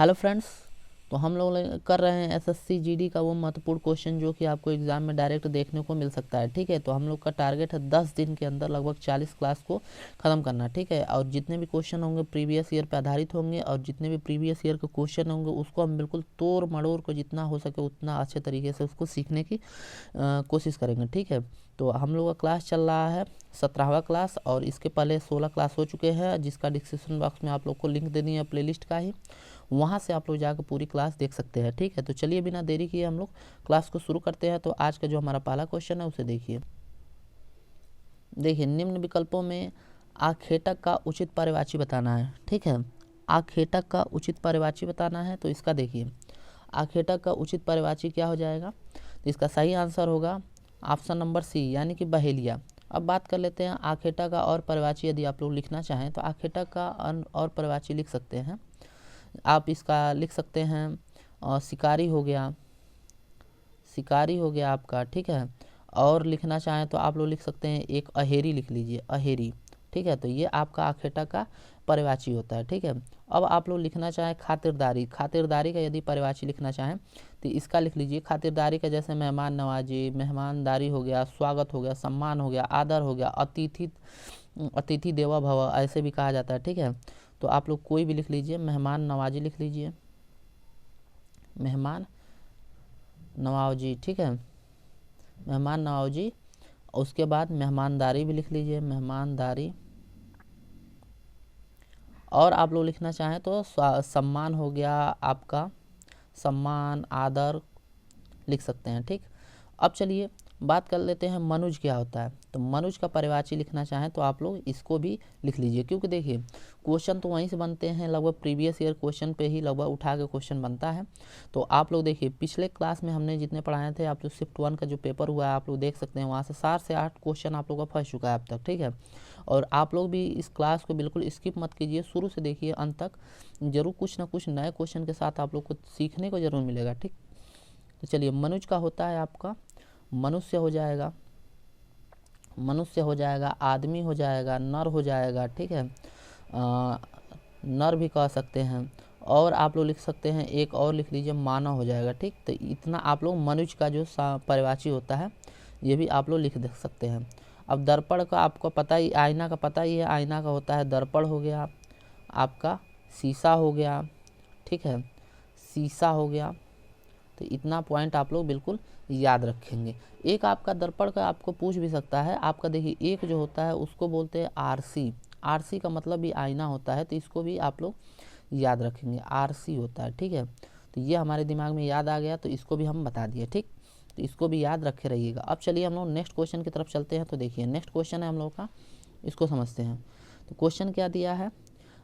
Hello friends, तो हम लोग कर रहे हैं एसएससी जीडी का वो महत्वपूर्ण क्वेश्चन जो कि आपको एग्जाम में डायरेक्ट देखने को मिल सकता है। ठीक है, तो हम लोग का टारगेट है 10 दिन के अंदर लगभग 40 क्लास को ख़त्म करना। ठीक है, और जितने भी क्वेश्चन होंगे प्रीवियस ईयर पे आधारित होंगे और जितने भी प्रीवियस ईयर के क्वेश्चन होंगे उसको हम बिल्कुल तोड़ मड़ोड़ को जितना हो सके उतना अच्छे तरीके से उसको सीखने की कोशिश करेंगे। ठीक है, तो हम लोग का क्लास चल रहा है 17वां क्लास और इसके पहले 16 क्लास हो चुके हैं, जिसका डिस्क्रिप्शन बॉक्स में आप लोग को लिंक दे दी है प्लेलिस्ट का ही, वहाँ से आप लोग जाकर पूरी क्लास देख सकते हैं। ठीक है, तो चलिए बिना देरी किए हम लोग क्लास को शुरू करते हैं। तो आज का जो हमारा पहला क्वेश्चन है उसे देखिए। निम्न विकल्पों में आखेटक का उचित पर्यायवाची बताना है। ठीक है, आखेटक का उचित पर्यायवाची बताना है। तो इसका देखिए, आखेटक का उचित पर्यायवाची क्या हो जाएगा। तो इसका सही आंसर होगा ऑप्शन नंबर सी, यानी कि बहेलिया। अब बात कर लेते हैं आखेटा का और पर्यायवाची। यदि आप लोग लिखना चाहें तो आखेटा का और पर्यायवाची लिख सकते हैं। आप इसका लिख सकते हैं शिकारी हो गया, शिकारी हो गया आपका। ठीक है, और लिखना चाहें तो आप लोग लिख सकते हैं एक अहेरी लिख लीजिए, अहेरी। ठीक है, तो ये आपका आखेटा का पर्यायवाची होता है। ठीक है, अब आप लोग लिखना चाहें खातिरदारी, खातिरदारी का यदि पर्यायवाची लिखना चाहें तो इसका लिख लीजिए खातिरदारी का, जैसे मेहमान नवाजी, मेहमानदारी हो गया, स्वागत हो गया, सम्मान हो गया, आदर हो गया, अतिथि अतिथि देवो भव ऐसे भी कहा जाता है। ठीक है, तो आप लोग कोई भी लिख लीजिए, मेहमान नवाजी लिख लीजिए, मेहमान नवाजी। ठीक है, मेहमान नवाजी। उसके बाद मेहमानदारी भी लिख लीजिए, मेहमानदारी। और आप लोग लिखना चाहें तो सम्मान हो गया आपका, सम्मान, आदर लिख सकते हैं। ठीक, अब चलिए बात कर लेते हैं मनुज क्या होता है। तो मनुज का पर्यायवाची लिखना चाहें तो आप लोग इसको भी लिख लीजिए, क्योंकि देखिए क्वेश्चन तो वहीं से बनते हैं, लगभग प्रीवियस ईयर क्वेश्चन पे ही लगभग उठा के क्वेश्चन बनता है। तो आप लोग देखिए पिछले क्लास में हमने जितने पढ़ाए थे, आप लोग शिफ्ट 1 का जो पेपर हुआ है आप लोग देख सकते हैं, वहाँ से 7 से 8 क्वेश्चन आप लोग का फंस चुका है अब तक। ठीक है, और आप लोग भी इस क्लास को बिल्कुल स्किप मत कीजिए, शुरू से देखिए अंत तक, जरूर कुछ ना कुछ नए क्वेश्चन के साथ आप लोग को सीखने को जरूर मिलेगा। ठीक, तो चलिए मनुज का होता है आपका मनुष्य हो जाएगा, मनुष्य हो जाएगा, आदमी हो जाएगा, नर हो जाएगा। ठीक है, नर भी कह सकते हैं। और आप लोग लिख सकते हैं एक और लिख लीजिए, मानव हो जाएगा। ठीक, तो इतना आप लोग मनुज का जो पर्यायवाची होता है ये भी आप लोग लिख दे सकते हैं। अब दर्पण का आपको पता ही, आईना का पता ही है, आईना का होता है दर्पण हो गया आपका, शीशा हो गया। ठीक है, शीशा हो गया। तो इतना पॉइंट आप लोग बिल्कुल याद रखेंगे। एक आपका दर्पण का आपको पूछ भी सकता है, आपका देखिए एक जो होता है उसको बोलते हैं आरसी, आरसी का मतलब भी आईना होता है, तो इसको भी आप लोग याद रखेंगे, आरसी होता है। ठीक है, तो ये हमारे दिमाग में याद आ गया, तो इसको भी हम बता दिए। ठीक, तो इसको भी याद रखे रहिएगा। अब चलिए हम लोग नेक्स्ट क्वेश्चन की तरफ चलते हैं। तो देखिए नेक्स्ट क्वेश्चन है हम लोग का, इसको समझते हैं। तो क्वेश्चन क्या दिया है,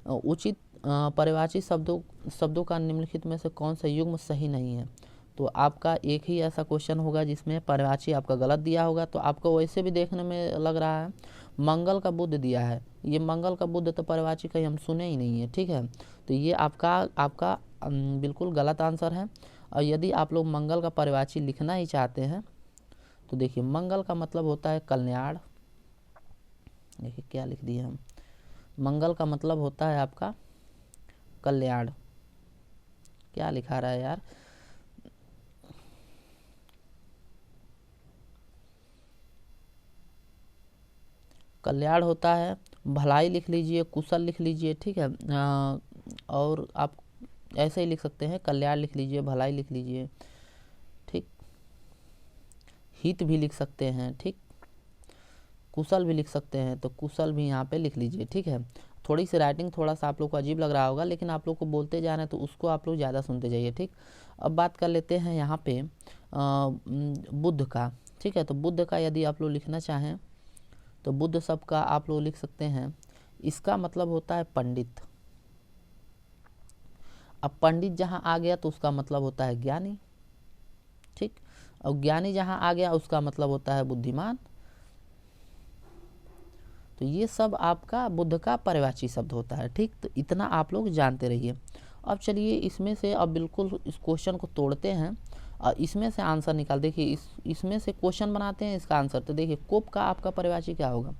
उचित पर्यायवाची शब्दों का निम्नलिखित में से कौन सा युग्म सही नहीं है। तो आपका एक ही ऐसा क्वेश्चन होगा जिसमें पर्यायवाची आपका गलत दिया होगा। तो आपको वैसे भी देखने में लग रहा है मंगल का बुध दिया है, ये मंगल का बुध तो पर्यायवाची कहीं हम सुने ही नहीं है। ठीक है, तो ये आपका बिल्कुल गलत आंसर है। और यदि आप लोग मंगल का पर्यायवाची लिखना ही चाहते हैं तो देखिए मंगल का मतलब होता है कल्याण। देखिए क्या लिख दिए हम, मंगल का मतलब होता है आपका कल्याण। क्या लिखा रहा है यार, कल्याण होता है, भलाई लिख लीजिए, कुशल लिख लीजिए। ठीक है, और आप ऐसे ही लिख सकते हैं, कल्याण लिख लीजिए, भलाई लिख लीजिए। ठीक, हित भी लिख सकते हैं। ठीक, कुशल भी लिख सकते हैं, तो कुशल भी यहाँ पे लिख लीजिए। ठीक है, थोड़ी सी राइटिंग थोड़ा सा आप लोग को अजीब लग रहा होगा, लेकिन आप लोग को बोलते जा रहे हैं तो उसको आप लोग ज़्यादा सुनते जाइए। ठीक, अब बात कर लेते हैं यहाँ पे बुद्ध का। ठीक है, तो बुद्ध का यदि आप लोग लिखना चाहें तो बुद्ध शब्द का आप लोग लिख सकते हैं, इसका मतलब होता है पंडित। अब पंडित जहाँ आ गया तो उसका मतलब होता है ज्ञानी। ठीक, और ज्ञानी जहाँ आ गया उसका मतलब होता है बुद्धिमान। तो ये सब आपका बुद्ध का पर्यायवाची शब्द होता है। ठीक, तो इतना आप लोग जानते रहिए। अब चलिए इसमें से अब बिल्कुल इस क्वेश्चन को तोड़ते हैं और इसमें से आंसर निकाल। देखिए इसमें से क्वेश्चन बनाते हैं, इसका आंसर। तो देखिए कोप का आपका पर्यायवाची क्या होगा।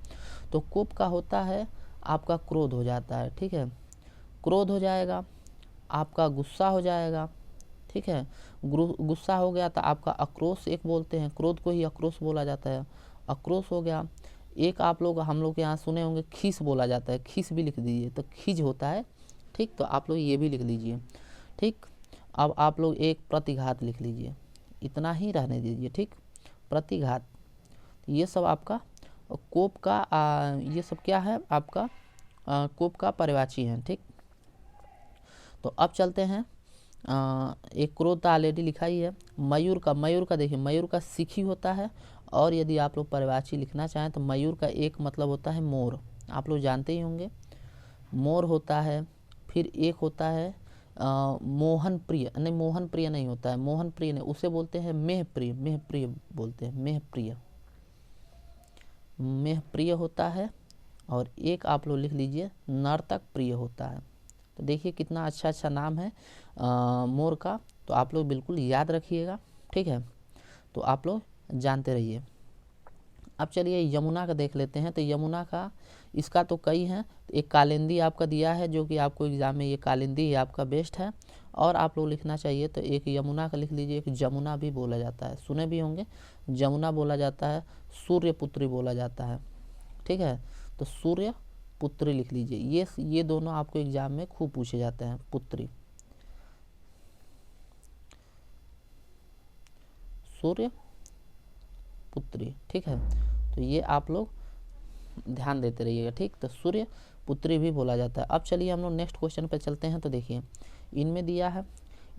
तो कोप का होता है आपका क्रोध हो जाता है। ठीक है, क्रोध हो जाएगा। आपका गुस्सा हो जाएगा, ठीक है। गुस्सा हो गया तो आपका आक्रोश एक बोलते हैं, क्रोध को ही आक्रोश बोला जाता है, आक्रोश हो गया। एक आप लोग हम लोग के यहाँ सुने होंगे खीस बोला जाता है, खीस भी लिख दीजिए, तो खीज होता है, ठीक। तो आप लोग ये भी लिख लीजिए, ठीक। अब आप लोग एक प्रतिघात लिख लीजिए, इतना ही रहने दीजिए, ठीक। प्रतिघात, ये सब आपका कोप का ये सब क्या है आपका कोप का पर्यायवाची है, ठीक। तो अब चलते हैं एक क्रोध तो ऑलरेडी लिखा ही है। मयूर का देखिए, मयूर का सिखी होता है, और यदि आप लोग पर्यायवाची लिखना चाहें तो मयूर का एक मतलब होता है मोर, आप लोग जानते ही होंगे, मोर होता है। फिर एक होता है मोहन प्रिय, नहीं मोहन प्रिय नहीं होता है, मोहन प्रिय नहीं, उसे बोलते हैं मेह प्रिय, मेह प्रिय बोलते हैं, मेह प्रिय, मेह प्रिय होता है। और एक आप लोग लिख लीजिए नर्तक प्रिय होता है। तो देखिए कितना अच्छा अच्छा नाम है मोर का, तो आप लोग बिल्कुल याद रखिएगा, ठीक है। तो आप लोग जानते रहिए। अब चलिए यमुना का देख लेते हैं। तो यमुना का इसका तो कई हैं, तो एक कालिंदी आपका दिया है जो कि आपको एग्जाम में ये कालिंदी ही आपका बेस्ट है, और आप लोग लिखना चाहिए तो एक यमुना का लिख लीजिए, एक जमुना भी बोला जाता है, सुने भी होंगे, जमुना बोला जाता है, सूर्यपुत्री बोला जाता है, ठीक है। तो सूर्य पुत्री लिख लीजिए, ये दोनों आपको एग्जाम में खूब पूछे जाते हैं, पुत्री, सूर्य पुत्री, ठीक है। तो ये आप लोग ध्यान देते रहिएगा, ठीक। तो सूर्य पुत्री भी बोला जाता है। अब चलिए हम लोग नेक्स्ट क्वेश्चन पे चलते हैं। तो देखिए इनमें दिया है,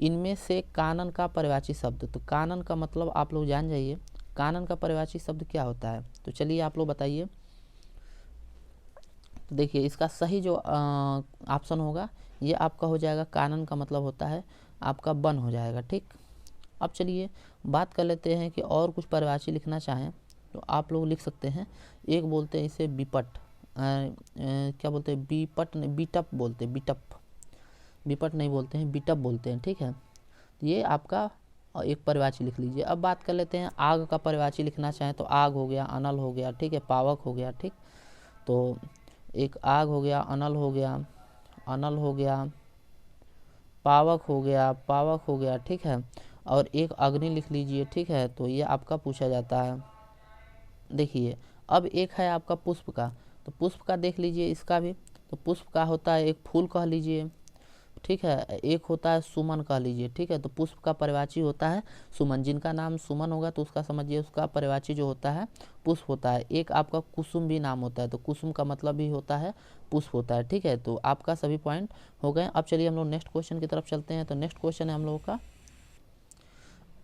इनमें से कानन का पर्यायवाची शब्द, तो कानन का मतलब आप लोग जान जाइए, कानन का पर्यायवाची शब्द क्या होता है। तो चलिए आप लोग बताइए। तो देखिए इसका सही जो ऑप्शन होगा ये आपका हो जाएगा, कानन का मतलब होता है आपका वन हो जाएगा, ठीक। अब चलिए बात कर लेते हैं कि और कुछ पर्यायवाची लिखना चाहें तो आप लोग लिख सकते हैं। एक बोलते हैं इसे विपट, क्या बोलते हैं, विपट नहीं, बीटअप बोलते हैं, बीटअप, विपट नहीं बोलते हैं, बीटअप बोलते हैं, ठीक है। ये आपका एक पर्यायवाची लिख लीजिए। अब बात कर लेते हैं आग का पर्यायवाची लिखना चाहें तो आग हो गया, अनल हो गया, ठीक है, पावक हो गया, ठीक। तो एक आग हो गया, अनल हो गया, अनल हो गया, पावक हो गया, पावक हो गया, ठीक है। और एक अग्नि लिख लीजिए, ठीक है। तो ये आपका पूछा जाता है। देखिए अब एक है आपका पुष्प का, तो पुष्प का देख लीजिए इसका भी, तो पुष्प का होता है एक फूल कह लीजिए, ठीक है। एक होता है सुमन कह लीजिए, ठीक है। तो पुष्प का पर्यायवाची होता है सुमन, जिनका नाम सुमन होगा तो उसका समझिए उसका पर्यायवाची जो होता है पुष्प होता है। एक आपका कुसुम भी नाम होता है, तो कुसुम का मतलब भी होता है पुष्प होता है, ठीक है। तो आपका सभी पॉइंट हो गए। अब चलिए हम लोग नेक्स्ट क्वेश्चन की तरफ चलते हैं। तो नेक्स्ट क्वेश्चन है हम लोगों का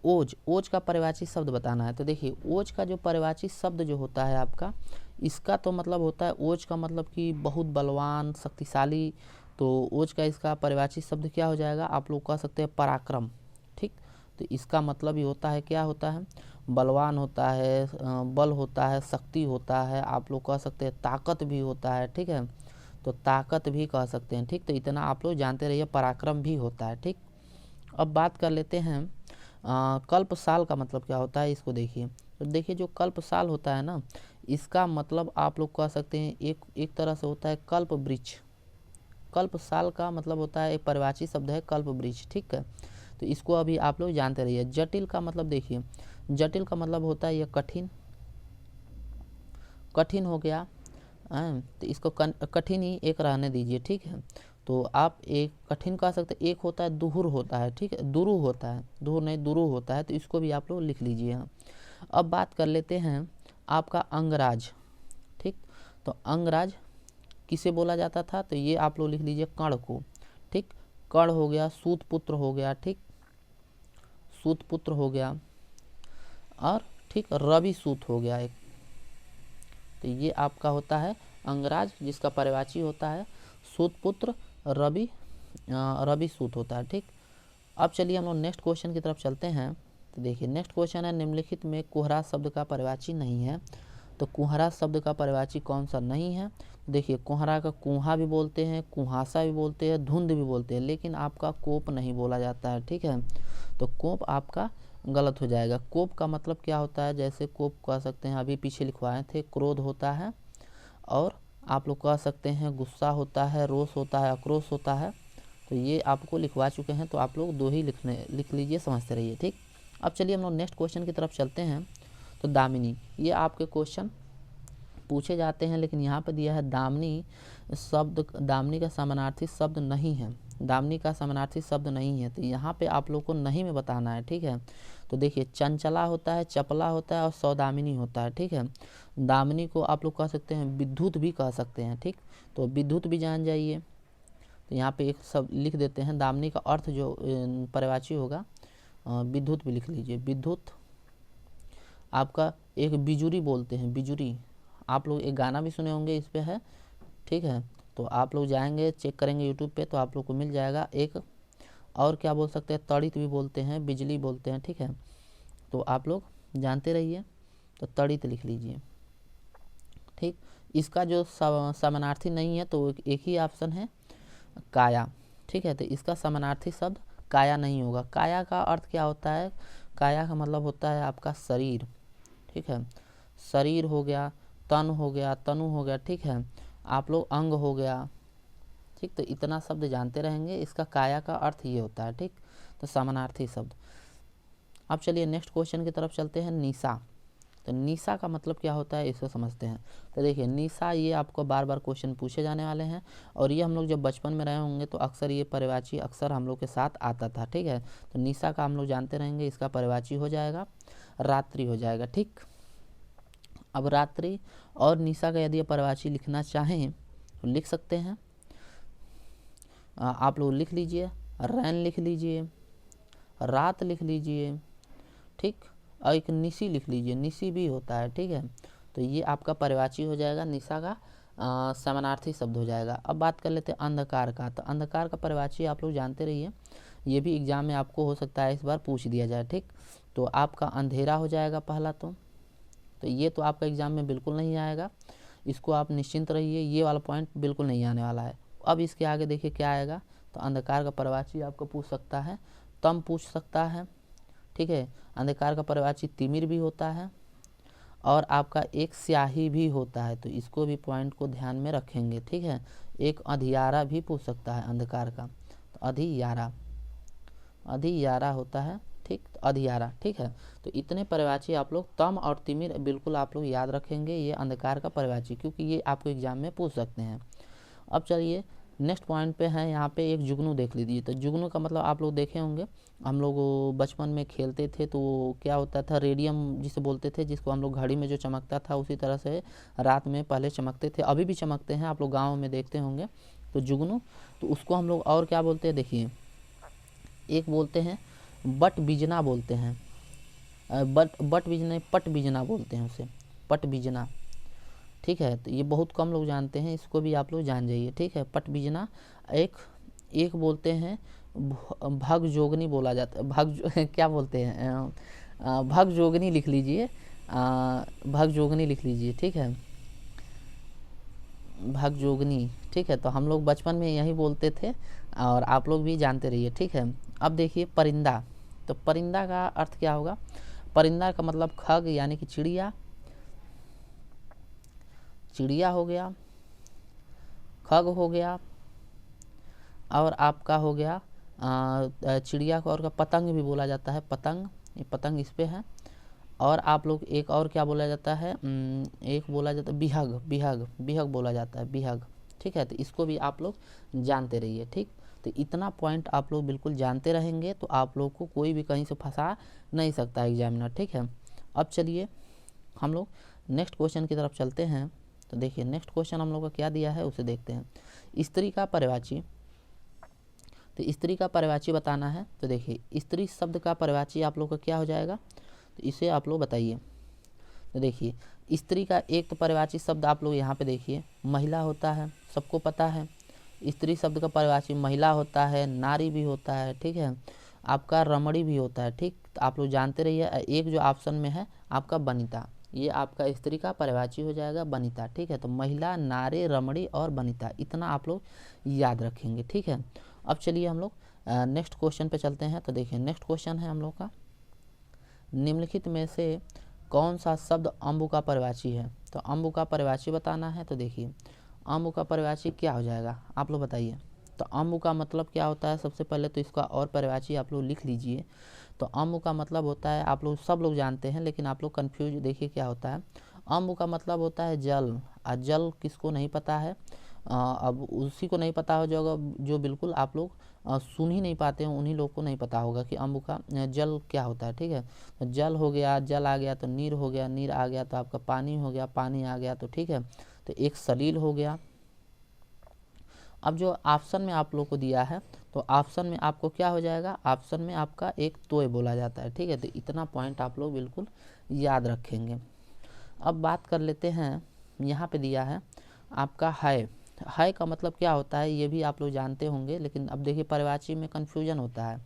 ओज, ओज का पर्यायवाची शब्द बताना है। तो देखिए ओज का जो पर्यायवाची शब्द जो होता है आपका, इसका तो मतलब होता है ओज का मतलब कि बहुत बलवान, शक्तिशाली। तो ओज का इसका पर्यायवाची शब्द क्या हो जाएगा, आप लोग कह सकते हैं पराक्रम, ठीक। तो इसका मतलब ही होता है क्या होता है, बलवान होता है, बल होता है, शक्ति होता है, आप लोग कह सकते हैं ताकत भी होता है, ठीक है। तो ताकत भी कह सकते हैं, ठीक। तो इतना आप लोग जानते रहिए, पराक्रम भी होता है, ठीक। अब बात कर लेते हैं कल्प साल का मतलब क्या होता है, इसको देखिए। तो देखिए जो कल्प साल होता है ना, इसका मतलब आप लोग कह सकते हैं एक तरह से होता है कल्प वृक्ष। कल्प साल का मतलब होता है, एक पर्यायवाची शब्द है कल्प वृक्ष, ठीक है। तो इसको अभी आप लोग जानते रहिए। जटिल का मतलब देखिए, जटिल का मतलब होता है ये कठिन, कठिन हो गया, तो इसको कठिन ही एक रहने दीजिए, ठीक है। तो आप एक कठिन कह सकते हैं। एक होता है दुहूर होता है, ठीक है, दुरू होता है, दुहूर नहीं दुरू होता है, तो इसको भी आप लोग लिख लीजिए। हाँ, अब बात कर लेते हैं आपका अंगराज, ठीक। तो अंगराज किसे बोला जाता था, तो ये आप लोग लिख लीजिए कर्ण को, ठीक। कर्ण हो गया, सूत पुत्र हो गया, ठीक, सूत पुत्र हो गया, और ठीक रवि सूत हो गया एक। तो ये आपका होता है अंगराज, जिसका पर्यायवाची होता है सूतपुत्र, रवि, रवि सूत होता है, ठीक। अब चलिए हम लोग नेक्स्ट क्वेश्चन की तरफ चलते हैं। तो देखिए नेक्स्ट क्वेश्चन है, निम्नलिखित में कुहरा शब्द का पर्यायवाची नहीं है। तो कुहरा शब्द का पर्यायवाची कौन सा नहीं है। देखिए कुहरा का कुहा भी बोलते हैं, कुहासा भी बोलते हैं, धुंध भी बोलते हैं, लेकिन आपका कोप नहीं बोला जाता है, ठीक है। तो कोप आपका गलत हो जाएगा। कोप का मतलब क्या होता है, जैसे कोप कह सकते हैं, अभी पीछे लिखवाए थे, क्रोध होता है, और आप लोग कह सकते हैं गुस्सा होता है, रोष होता है, आक्रोश होता है, तो ये आपको लिखवा चुके हैं, तो आप लोग 2 ही लिख लीजिए, समझते रहिए, ठीक। अब चलिए हम लोग नेक्स्ट क्वेश्चन की तरफ चलते हैं। तो दामिनी, ये आपके क्वेश्चन पूछे जाते हैं, लेकिन यहाँ पर दिया है दामिनी शब्द, दामिनी का समानार्थी शब्द नहीं है, दामिनी का समानार्थी शब्द नहीं है, तो यहाँ पे आप लोग को नहीं में बताना है, ठीक है। तो देखिए चंचला होता है, चपला होता है और सौदामिनी होता है, ठीक है। दामिनी को आप लोग कह सकते हैं विद्युत भी कह सकते हैं, ठीक। तो विद्युत भी जान जाइए। तो यहाँ पे एक सब लिख देते हैं, दामिनी का अर्थ जो पर्यायवाची होगा विद्युत भी लिख लीजिए। विद्युत आपका एक बिजुरी बोलते हैं, बिजुरी, आप लोग एक गाना भी सुने होंगे इस पे है, ठीक है। तो आप लोग जाएंगे चेक करेंगे यूट्यूब पे तो आप लोग को मिल जाएगा। एक और क्या बोल सकते हैं, तड़ित भी बोलते हैं, बिजली बोलते हैं, ठीक है। तो आप लोग जानते रहिए। तो तड़ित लिख लीजिए, ठीक। इसका जो समानार्थी नहीं है तो एक ही ऑप्शन है काया, ठीक है। तो इसका समानार्थी शब्द काया नहीं होगा। काया का अर्थ क्या होता है, काया का मतलब होता है आपका शरीर, ठीक है। शरीर हो गया, तन हो गया, तनु हो गया, ठीक है। आप लोग अंग हो गया, ठीक। तो इतना शब्द जानते रहेंगे, इसका काया का अर्थ ये होता है, ठीक। तो समानार्थी शब्द। अब चलिए नेक्स्ट क्वेश्चन की तरफ चलते हैं। निशा, तो निशा का मतलब क्या होता है इसको समझते हैं। तो देखिए निशा, ये आपको बार बार क्वेश्चन पूछे जाने वाले हैं, और ये हम लोग जब बचपन में रहे होंगे तो अक्सर ये पर्यायवाची अक्सर हम लोग के साथ आता था, ठीक है। तो निशा का हम लोग जानते रहेंगे, इसका पर्यायवाची हो जाएगा रात्रि हो जाएगा, ठीक। अब रात्रि और निशा का यदि पर्यायवाची लिखना चाहें तो लिख सकते हैं। आप लोग लिख लीजिए, रैन लिख लीजिए, रात लिख लीजिए, ठीक। और एक निशी लिख लीजिए, निशी भी होता है, ठीक है। तो ये आपका पर्यायवाची हो जाएगा, निशा का समानार्थी शब्द हो जाएगा। अब बात कर लेते हैं अंधकार का। तो अंधकार का पर्यायवाची आप लोग जानते रहिए, ये भी एग्जाम में आपको हो सकता है इस बार पूछ दिया जाए, ठीक। तो आपका अंधेरा हो जाएगा पहला। तो ये तो आपका एग्जाम में बिल्कुल नहीं आएगा, इसको आप निश्चिंत रहिए, ये वाला पॉइंट बिल्कुल नहीं आने वाला है। अब इसके आगे देखिए क्या आएगा। तो अंधकार का पर्यायवाची आपको पूछ सकता है, तम पूछ सकता है, ठीक है। अंधकार का पर्यायवाची तिमिर भी होता है, और आपका एक स्याही भी होता है, तो इसको भी पॉइंट को ध्यान में रखेंगे, ठीक है। एक अधियारा भी पूछ सकता है अंधकार का, तो अधियारा, अधियारा होता है, ठीक। तो अधियारा, ठीक है। तो इतने पर्यायवाची आप लोग तम और तिमिर बिल्कुल आप लोग याद रखेंगे, ये अंधकार का पर्यायवाची, क्योंकि ये आपको एग्जाम में पूछ सकते हैं। अब चलिए नेक्स्ट पॉइंट पे है, यहाँ पे एक जुगनू देख लीजिए। तो जुगनू का मतलब आप लोग देखे होंगे, हम लोग बचपन में खेलते थे तो क्या होता था, रेडियम जिसे बोलते थे, जिसको हम लोग घड़ी में जो चमकता था उसी तरह से रात में पहले चमकते थे, अभी भी चमकते हैं, आप लोग गाँव में देखते होंगे। तो जुगनू, तो उसको हम लोग और क्या बोलते हैं, देखिए एक बोलते हैं बट बिजना बोलते हैं, बट बिजना, पट बिजना बोलते हैं उसे, पट बिजना, ठीक है। तो ये बहुत कम लोग जानते हैं, इसको भी आप लोग जान जाइए, ठीक है। पट बिजना। एक बोलते हैं भग जोगनी बोला जाता है, क्या बोलते हैं, भग जोगनी लिख लीजिए, भग जोगनी लिख लीजिए, ठीक है, भग जोगनी, ठीक है। तो हम लोग बचपन में यही बोलते थे, और आप लोग भी जानते रहिए, ठीक है। अब देखिए परिंदा। तो परिंदा का अर्थ क्या होगा, परिंदा का मतलब खग यानी कि चिड़िया, चिड़िया हो गया, खग हो गया, और आपका हो गया चिड़िया को और का पतंग भी बोला जाता है, पतंग, ये पतंग इस पे है। और आप लोग एक और क्या बोला जाता है, एक बोला जाता है बिहग, बिहग, बिहग बोला जाता है, बिहग, ठीक है। तो इसको भी आप लोग जानते रहिए, ठीक। तो इतना पॉइंट आप लोग बिल्कुल जानते रहेंगे तो आप लोग को कोई भी कहीं से फंसा नहीं सकता एग्जामिनर, ठीक है। अब चलिए हम लोग नेक्स्ट क्वेश्चन की तरफ चलते हैं। तो देखिए नेक्स्ट क्वेश्चन हम लोग का क्या दिया है उसे देखते हैं। स्त्री का पर्यायवाची, तो स्त्री का पर्यायवाची बताना है। तो देखिए स्त्री शब्द का पर्यायवाची आप लोग का क्या हो जाएगा, तो इसे आप लोग बताइए। तो देखिए स्त्री का एक तो पर्यायवाची शब्द आप लोग यहाँ पे देखिए महिला होता है, सबको पता है। स्त्री शब्द का पर्यायवाची महिला होता है, नारी भी होता है, ठीक है, आपका रमणी भी होता है, ठीक। तो आप लोग जानते रहिए। एक जो ऑप्शन में है आपका वनिता, ये आपका स्त्री का पर्यायवाची हो जाएगा वनिता, ठीक है। तो महिला, नारी, रमणी और वनिता, इतना आप लोग याद रखेंगे, ठीक है। अब चलिए हम लोग नेक्स्ट क्वेश्चन पे चलते हैं। तो देखिए नेक्स्ट क्वेश्चन है हम लोग का, निम्नलिखित में से कौन सा शब्द अम्बु का पर्यायवाची है। तो अम्बु का पर्यायवाची बताना है। तो देखिए अम्बु का पर्यायवाची क्या हो जाएगा, आप लोग बताइए। तो अम्ब का मतलब क्या होता है, सबसे पहले तो इसका और परिभाषा आप लोग लिख लीजिए। तो अम्ब का मतलब होता है, आप लोग सब लोग जानते हैं लेकिन आप लोग कन्फ्यूज देखिए क्या होता है। अम्ब का मतलब होता है जल, और जल किसको नहीं पता है, अब उसी को नहीं पता हो जाएगा जो बिल्कुल आप लोग सुन ही नहीं पाते हैं, उन्हीं लोग को नहीं पता होगा कि अम्ब का जल क्या होता है। ठीक है, तो जल हो गया, जल आ गया तो नीर हो गया, नीर आ गया तो आपका पानी हो गया, पानी आ गया तो ठीक है, तो एक सलील हो गया। अब जो ऑप्शन में आप लोग को दिया है, तो ऑप्शन में आपको क्या हो जाएगा, ऑप्शन में आपका एक तोय बोला जाता है। ठीक है, तो इतना पॉइंट आप लोग बिल्कुल याद रखेंगे। अब बात कर लेते हैं, यहाँ पे दिया है आपका है का मतलब क्या होता है ये भी आप लोग जानते होंगे, लेकिन अब देखिए परिभाषा में कन्फ्यूजन होता है,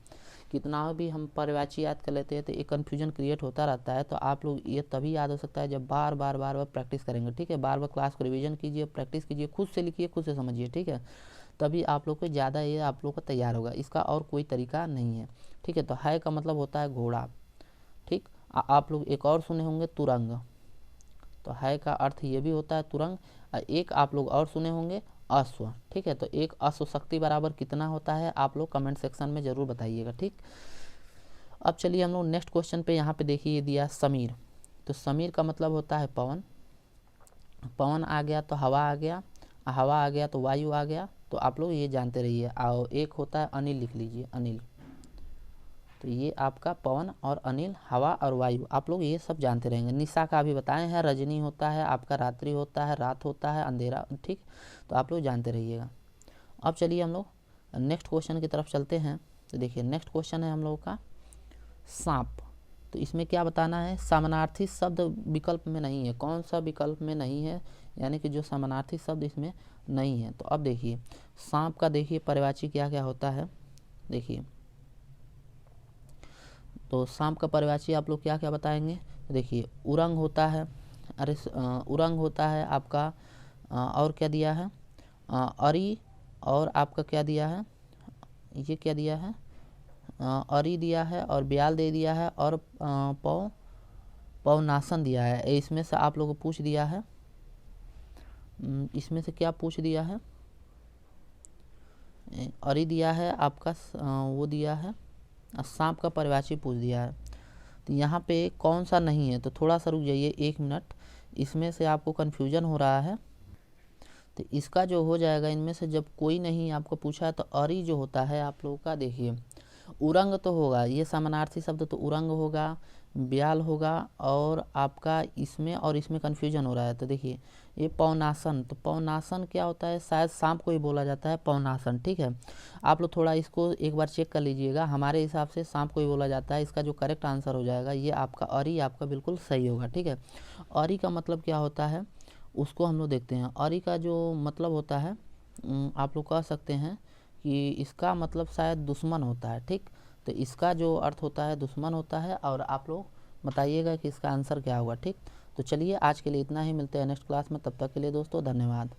कितना भी हम परिभाषा याद कर लेते हैं तो एक कन्फ्यूजन क्रिएट होता रहता है। तो आप लोग ये तभी याद हो सकता है जब बार बार प्रैक्टिस करेंगे। ठीक है, बार बार क्लास को रिवीजन कीजिए, प्रैक्टिस कीजिए, खुद से लिखिए, खुद से समझिए। ठीक है, तभी आप लोग को ज़्यादा ये आप लोग का तैयार होगा, इसका और कोई तरीका नहीं है। ठीक है, तो है का मतलब होता है घोड़ा। ठीक, आप लोग एक और सुने होंगे तुरंग, तो है का अर्थ ये भी होता है तुरंग। एक आप लोग और सुने होंगे अश्व। ठीक है, तो एक अश्व शक्ति बराबर कितना होता है आप लोग कमेंट सेक्शन में ज़रूर बताइएगा। ठीक, अब चलिए हम लोग नेक्स्ट क्वेश्चन पे यहाँ पे देखिए ये दिया समीर। तो समीर का मतलब होता है पवन, पवन आ गया तो हवा आ गया, हवा आ गया तो वायु आ गया, तो आप लोग ये जानते रहिए। और एक होता है अनिल, लिख लीजिए अनिल। तो ये आपका पवन और अनिल, हवा और वायु, आप लोग ये सब जानते रहेंगे। निशा का भी बताए हैं, रजनी होता है आपका, रात्रि होता है, रात होता है, अंधेरा। ठीक, तो आप लोग जानते रहिएगा। अब चलिए हम लोग नेक्स्ट क्वेश्चन की तरफ चलते हैं। तो देखिए नेक्स्ट क्वेश्चन है हम लोगों का सांप। तो इसमें क्या बताना है, समानार्थी शब्द विकल्प में नहीं है। कौन सा विकल्प में नहीं है, यानी कि जो समानार्थी शब्द इसमें नहीं है। तो अब देखिए सांप का देखिए परिभाषा क्या क्या होता है। देखिए तो सांप का परिभाषा आप लोग क्या क्या बताएंगे। तो देखिए उरंग होता है, अरे उरंग होता है आपका, और क्या दिया है, अरी, और आपका क्या दिया है, ये क्या दिया है, अरी दिया है, और ब्याल दे दिया है, और पवनासन दिया है। इसमें से आप लोगों को पूछ दिया है, इसमें से क्या पूछ दिया है, अरी दिया है आपका, वो दिया है, सांप का परिभाषा पूछ दिया है। तो यहाँ पे कौन सा नहीं है, तो थोड़ा सा रुक जाइए 1 मिनट, इसमें से आपको कन्फ्यूजन हो रहा है। तो इसका जो हो जाएगा, इनमें से जब कोई नहीं आपको पूछा है, तो अरी जो होता है आप लोगों का, देखिए उरंग तो होगा, ये समानार्थी शब्द तो उरंग होगा, ब्याल होगा, और आपका इसमें और इसमें कन्फ्यूजन हो रहा है। तो देखिए ये पवनासन, तो पवनासन क्या होता है, शायद सांप को ही बोला जाता है पवनासन। ठीक है, आप लोग थोड़ा इसको एक बार चेक कर लीजिएगा, हमारे हिसाब से सांप को ही बोला जाता है। इसका जो करेक्ट आंसर हो जाएगा ये आपका अरी, आपका बिल्कुल सही होगा। ठीक है, अरी का मतलब क्या होता है उसको हम लोग देखते हैं। अरी का जो मतलब होता है, आप लोग कह सकते हैं कि इसका मतलब शायद दुश्मन होता है। ठीक, तो इसका जो अर्थ होता है दुश्मन होता है, और आप लोग बताइएगा कि इसका आंसर क्या होगा। ठीक, तो चलिए आज के लिए इतना ही, मिलते हैं नेक्स्ट क्लास में, तब तक के लिए दोस्तों धन्यवाद।